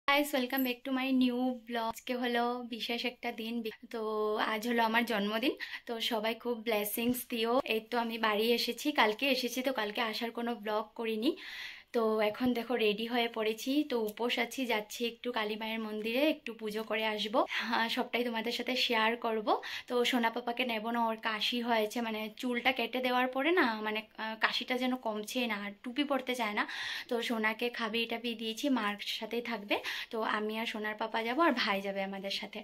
Guys welcome back to my new blog. আজকে হলো বিশেষ একটা দিন, তো আজ হলো আমার জন্মদিন। তো সবাই খুব ব্লেসিংস দিও। এই তো আমি বাড়ি এসেছি, কালকে এসেছি, তো কালকে আসার কোনো ব্লগ করিনি। তো এখন দেখো রেডি হয়ে পড়েছি, তো উপোস আছি, যাচ্ছি একটু কালী মায়ের মন্দিরে, একটু পুজো করে আসবো। সবটাই তোমাদের সাথে শেয়ার করব। তো সোনা পাপাকে নেব না, ওর কাশি হয়েছে, মানে চুলটা কেটে দেওয়ার পরে না, মানে কাশিটা যেন কমছে না, আর টুপি পরতে চায় না। তো সোনাকে খাবি টাবি দিয়েছি, মার সাথেই থাকবে। তো আমি আর সোনার পাপা যাব, আর ভাই যাবে আমাদের সাথে।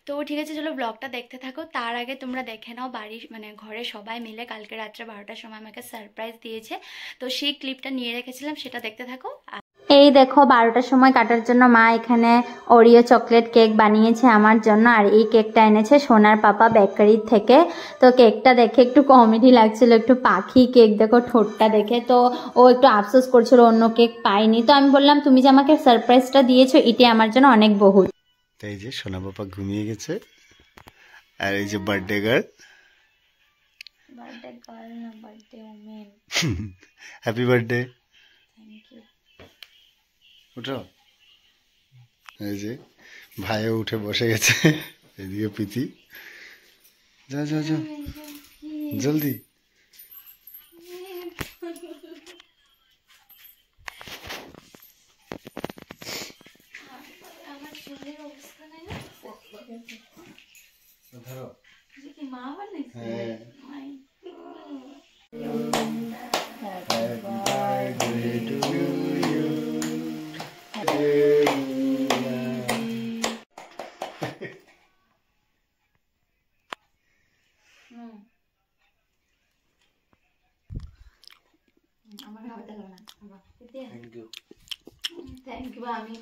তো ঠিক আছে, চলো ব্লগটা দেখতে থাকো। তার আগে তোমরা দেখে নাও, বাড়ি মানে ঘরে সবাই মিলে কালকে রাত্রে 12টার সময় আমাকে সারপ্রাইজ দিয়েছে, তো সেই ক্লিপটা নিয়ে রেখেছিলাম, সেটা দেখতে থাকো। এই দেখো 12টার সময় কাটার জন্য মা এখানে ওরিও চকলেট কেক বানিয়েছে আমার জন্য, আর এই কেকটা এনেছে সোনার পাপা বেকারি থেকে। তো কেকটা দেখে একটু কমেডি লাগছিল, একটু পাখি কেক, দেখো ঠোঁটটা দেখে। তো ও একটু আফসোস করছিল অন্য কেক পাইনি। তো আমি বললাম তুমি যে আমাকে সারপ্রাইজটা দিয়েছো, এটি আমার জন্য অনেক বহুত। এই যে সোনা পাপা ঘুমিয়ে গেছে, আর এই যে বার্থডে গার্ল, না birthday women. Happy birthday. Thank you. উঠো। এই যে ভাইও উঠে বসে গেছে, এদিকে প্রীতি। যা যা যা জলদি। আমার ছেলের অবস্থা নাই না, ধরো। কি মা বানাইছে? হ্যাঁ। আমার খাওয়াতে হবে না। Thank you. আমি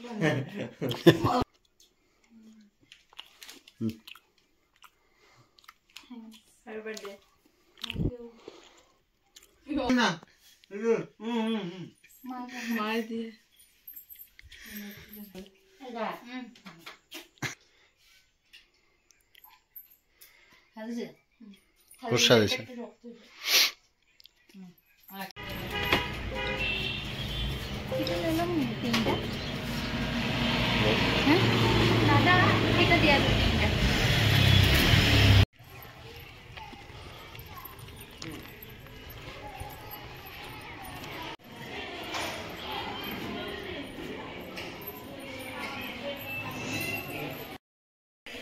হ্যাপি বার্থডে। Thank you. না মার দিয়ে প্রসাদ এসে দাদা এটা দিয়ে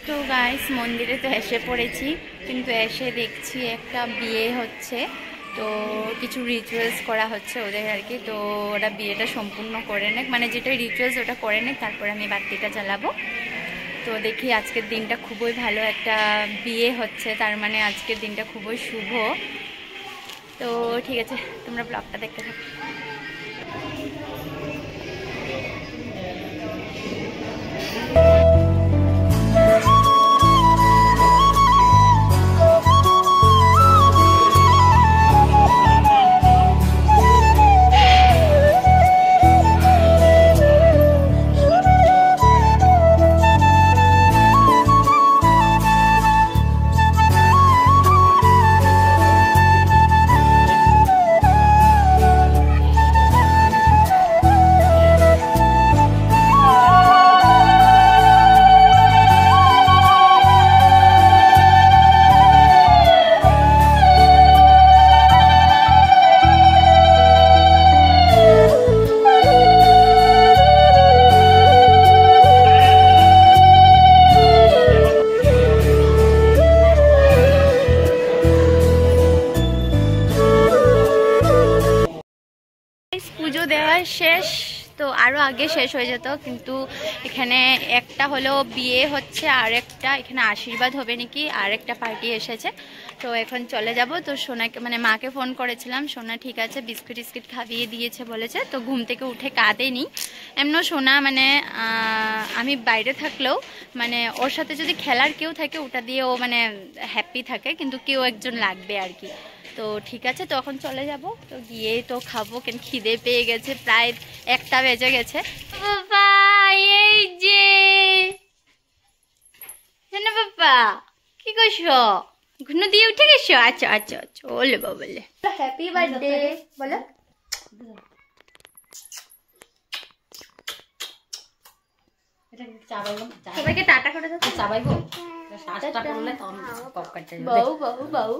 তো গাইস মন্দিরে তো এসে পড়েছি, কিন্তু এসে দেখছি একটা বিয়ে হচ্ছে, তো কিছু রিচুয়ালস করা হচ্ছে ওদের আর কি। তো ওরা বিয়েটা সম্পূর্ণ করে নেক, মানে যেটা রিচুয়ালস ওটা করে নেক, তারপরে আমি বাতিটা জ্বালাবো। তো দেখি আজকের দিনটা খুবই ভালো, একটা বিয়ে হচ্ছে, তার মানে আজকের দিনটা খুবই শুভ। তো ঠিক আছে, তোমরা ব্লগটা দেখতে থাকো। পুজো দেওয়া শেষ, তো আরও আগে শেষ হয়ে যেত, কিন্তু এখানে একটা হলো বিয়ে হচ্ছে, আর একটা এখানে আশীর্বাদ হবে নাকি, আর একটা পার্টি এসেছে। তো এখন চলে যাব। তো সোনাকে মানে মাকে ফোন করেছিলাম, সোনা ঠিক আছে, বিস্কুট টিস্কুট খাইয়ে দিয়েছে বলেছে। তো ঘুম থেকে উঠে কাঁদেনি। এমনও সোনা মানে আমি বাইরে থাকলেও মানে ওর সাথে যদি খেলার কেউ থাকে ওটা দিয়ে ও মানে হ্যাপি থাকে, কিন্তু কেউ একজন লাগবে আর কি। তো ঠিক আছে, তো এখন চলে যাব। তো গিয়ে তো খাবো, কেন খিদে পেয়ে গেছে, প্রায় 1টা বেজে গেছে। বাবা এই যে বাবা কি করছো? ঘুনো দিয়ে উঠে গেছো? আচ্ছা আচ্ছা আচ্ছা, ওলে বাবলে হ্যাপি বার্থডে বলো। সবাইকে টাটা করে দাও। চাবাইবো বউ বউ বউ।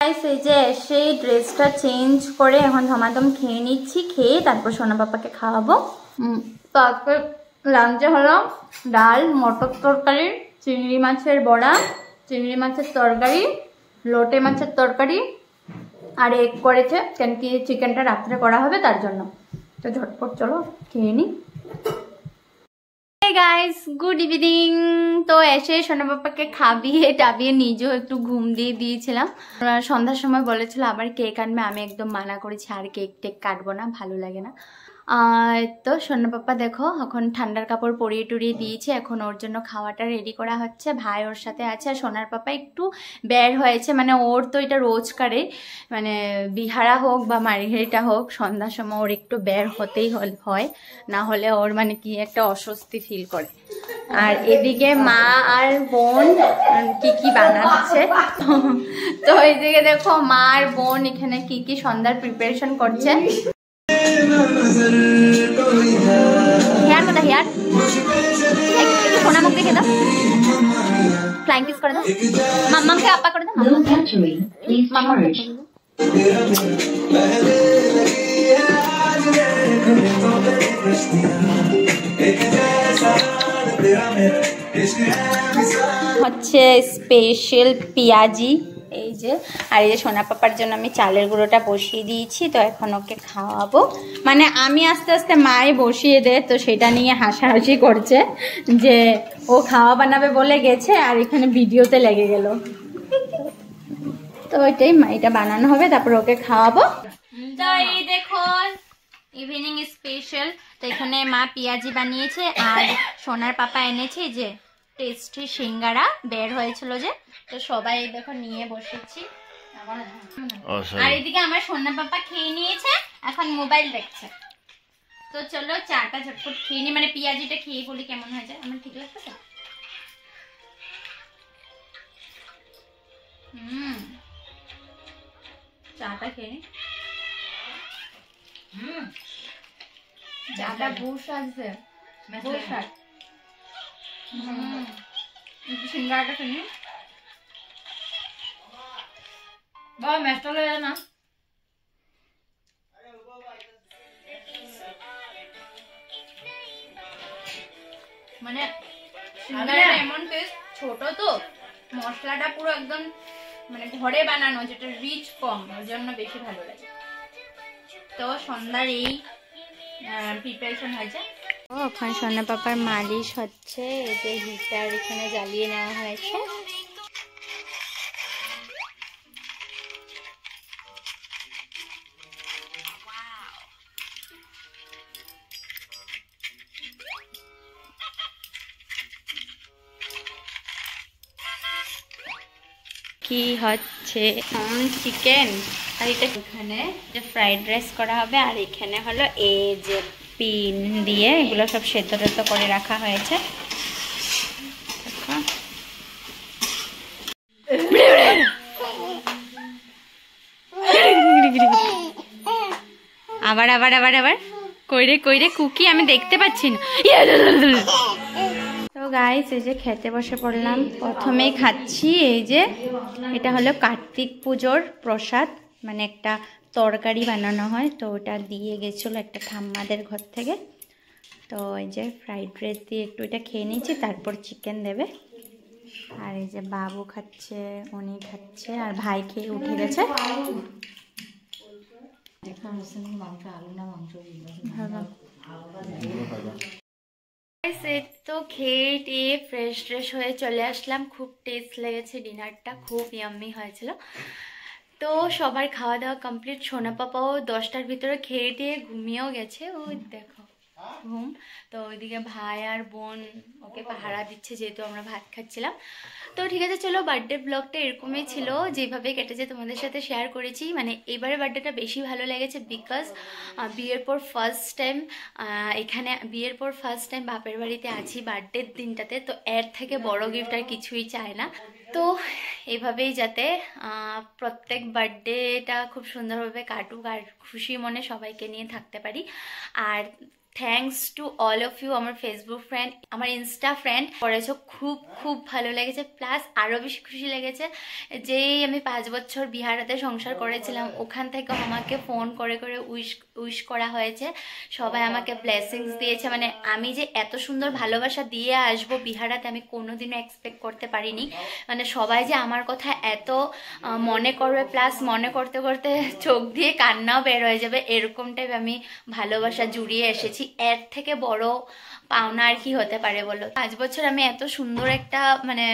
এই যে সেই ড্রেসটা চেঞ্জ করে এখন ধমাধম খেয়ে নিচ্ছি, খেয়ে তারপর সোনা পাপাকে খাওয়াবো। তারপর লাঞ্চে হলো ডাল, মটর তরকারি, চিংড়ি মাছের বড়া, চিংড়ি মাছের তরকারি, লোটে মাছের তরকারি আর এগ করেছে, কেন কি চিকেনটা রাত্রে করা হবে তার জন্য। তো ঝটপট চলো খেয়ে নিই। Guys good evening. তো এসে সোনা পাপাকে খাবিয়ে টাবিয়ে নিজেও একটু ঘুম দিয়ে দিয়েছিলাম। সন্ধ্যার সময় বলেছিল আবার কেক আনবে, আমি একদম মানা করেছি আর কেক টেক কাটবো না, ভালো লাগে না। তো সোনা পাপা দেখো এখন ঠান্ডার কাপড় পরিয়ে টরিয়ে দিয়েছে, এখন ওর জন্য খাওয়াটা রেডি করা হচ্ছে। ভাই ওর সাথে আছে আর সোনার পাপা একটু বের হয়েছে, মানে ওর তো এটা রোজকারে, মানে বিহারা হোক বা মারিঘেরিটা হোক সন্ধ্যার সময় ওর একটু বের হতেই হয়, না হলে ওর মানে কি একটা অস্বস্তি ফিল করে। আর এদিকে মা আর বোন কি কি বানাচ্ছে, তো এইদিকে দেখো মা আর বোন এখানে কি কি সন্ধ্যার প্রিপারেশন করছে। হেয়ার কোথা হেয়ার একটু সোনা মুখ দেখে দাও, ফ্লাইং কিস করে দাও, মাম্মাকে আপা করে দাও, মাম্মাকে হচ্ছে স্পেশাল পেঁয়াজি এই যে। আর এই যে সোনা পাপার জন্য আমি চালের গুঁড়োটা বসিয়ে দিয়েছি, তো এখন ওকে খাওয়াবো। মানে আমি আস্তে আস্তে মায়ে বসিয়ে দেয়, তো সেটা নিয়ে হাসাহাসি করছে যে ও খাওয়া বানাবে বলে গেছে আর এখানে ভিডিওতে লেগে গেল। তো ওইটাই এটা বানানো হবে, তারপর ওকে খাওয়াবো। তো এই দেখো ইভিনিং স্পেশাল, তো এখানে মা পেঁয়াজি বানিয়েছে আর সোনার পাপা এনেছে যে টেস্টি সিঙ্গারা বের হয়েছিল যে, তো সবাই দেখো নিয়ে বসেছি। আর এদিকে আমার সোনা পাপা খেয়ে নিয়েছে, এখন মোবাইল দেখছে। তো চলো চাটা ঝটপট খেয়ে নি, মানে পেঁয়াজিটা খেয়ে বলি কেমন হয়ে যায়। আমার ঠিক লাগছে তো। চাটা খেয়ে নি। চাটা বুশ আসছে, সিঙ্গারাটা খেয়ে নি। বাবা ম্যাচটা লয়ে না, মানে সিঙ্গারাটা এমন টেস্ট, ছোট তো মশলাটা পুরো একদম মানে ঘরে বানানো, যেটা রিচ কম, ওর জন্য বেশি ভালো লাগে। তো সন্ধ্যার এই প্রিপারেশন হয়েছে। ওখানে সোনা পাপার মালিশ হচ্ছে, এই যে হিটার এখানে জ্বালিয়ে নেওয়া হয়েছে। কি হচ্ছে চিকেন, আর এটা এখানে যে ফ্রাইড রাইস করা হবে, আর এখানে হলো এই যে পিন দিয়ে এগুলো সব সেদ্ধ টেদ্ধ করে রাখা হয়েছে। আবার আবার আবার আবার কইরে কইরে কুকি আমি দেখতে পাচ্ছি না। তো গাইস এই যে খেতে বসে পড়লাম, প্রথমেই খাচ্ছি এই যে এটা হলো কার্তিক পুজোর প্রসাদ, মানে একটা তরকারি বানানো হয়, তো ওটা দিয়ে গেছিলো একটা ঠাম্মাদের ঘর থেকে। তো এই যে ফ্রাইড রাইস দিয়ে একটু এটা খেয়ে নিয়েছি, তারপর চিকেন দেবে। আর এই যে বাবু খাচ্ছে, উনি খাচ্ছে, আর ভাই খেয়ে উঠে গেছে। তো খেয়ে টেয়ে ফ্রেশ ট্রেশ হয়ে চলে আসলাম। খুব টেস্ট লেগেছে, ডিনারটা খুব ইয়াম্মি হয়েছিল। তো সবার খাওয়া দাওয়া কমপ্লিট, সোনা পাপাও 10টার ভিতরে খেয়ে টেয়ে ঘুমিয়েও গেছে, ওই দেখো ঘুম। তো ওইদিকে ভাই আর বোন ওকে পাহারা দিচ্ছে, যেহেতু আমরা ভাত খাচ্ছিলাম। তো ঠিক আছে চলো, বার্থডে ব্লগটা এরকমই ছিল, যেভাবে কেটেছে তোমাদের সাথে শেয়ার করেছি। মানে এবারে বার্থডেটা বেশি ভালো লেগেছে বিকজ বিয়ের পর ফার্স্ট টাইম এখানে, বিয়ের পর ফার্স্ট টাইম বাপের বাড়িতে আছি বার্থডের দিনটাতে, তো এর থেকে বড় গিফট আর কিছুই চায় না। তো তো এইভাবেই যাতে প্রত্যেক বার্থডেটা খুব সুন্দরভাবে কাটুক আর খুশি মনে সবাইকে নিয়ে থাকতে পারি। আর thanks to all of you, আমার ফেসবুক ফ্রেন্ড, আমার ইনস্টা ফ্রেন্ড করেছো, খুব খুব ভালো লেগেছে। প্লাস আরও বেশি খুশি লেগেছে যেই আমি 5 বছর বিহারাতে সংসার করেছিলাম, ওখান থেকে আমাকে ফোন করে করে উইশ করা হয়েছে, সবাই আমাকে ব্লেসিংস দিয়েছে। মানে আমি যে এত সুন্দর ভালোবাসা দিয়ে আসবো বিহারাতে আমি কোনোদিনও এক্সপেক্ট করতে পারিনি। মানে সবাই যে আমার কথা এত মনে করবে, প্লাস মনে করতে করতে চোখ দিয়ে কান্নাও বের হয়ে যাবে, এরকমটাই আমি ভালোবাসা জুড়িয়ে এসেছি। এর থেকে বড় পাওনা আর কি হতে পারে বলো। 5 বছর আমি এত সুন্দর একটা মানে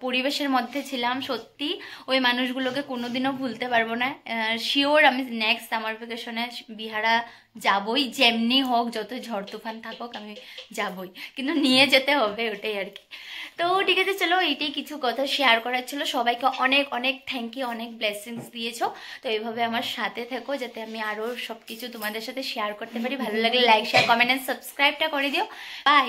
পরিবেশের মধ্যে ছিলাম, সত্যি ওই মানুষগুলোকে কোনোদিনও ভুলতে পারবো না। শিওর আমি নেক্সট সামার ভ্যাকেশনে বিহারা যাবই, যেমনি হোক, যত ঝড় তুফান থাকুক আমি যাবই, কিন্তু নিয়ে যেতে হবে, ওটাই আর কি। তো ঠিক আছে, চলো এইটাই কিছু কথা শেয়ার করার ছিল। সবাইকে অনেক অনেক থ্যাংক ইউ, অনেক ব্লেসিংস দিয়েছো। তো এইভাবে আমার সাথে থেকো যাতে আমি আরও সব কিছু তোমাদের সাথে শেয়ার করতে পারি। ভালো লাগলে লাইক, শেয়ার, কমেন্ট অ্যান্ড সাবস্ক্রাইবটা করে দিও। বাই।